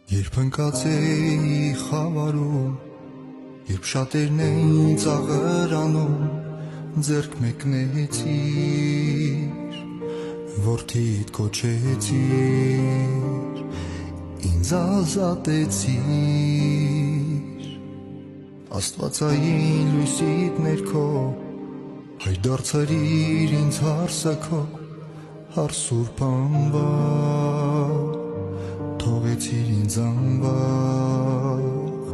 Երբ ընկած էի խավարում, երբ շատերն էին ծաղրանում, ձեռք մեկնեցիր, որդիդ կոչեցիր, ինձ ազատեցիր, աստվածային լույսիդ ներքո, հայր դարձրիր ինձ հարսը քո, հարսուրբ անվար, թողեցիր ինձ անվախ,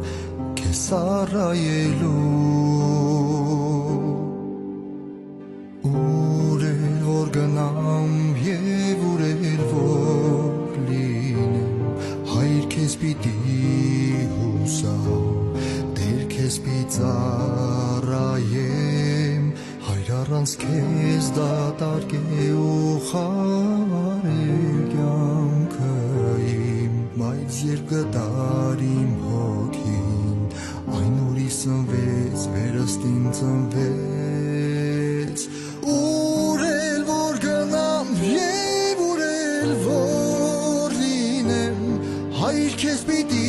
քեզ ծառայելու, ուր էլ որ գնամ և ուր էլ որ լինեմ, հայր քեզ պիտի հուսամ, Տեր քեզ պիտի ծառայեմ, հայր առանց քեզ դատարկ է ու խավարել կյանքը իմ, բայց երբ գտար իմ հոգին, այն ուրի սնվեց, վերըստ իմ ծնվեց, ուր էլ որ գնամ և ուր էլ որ լինեմ, հայր քեզ պիտի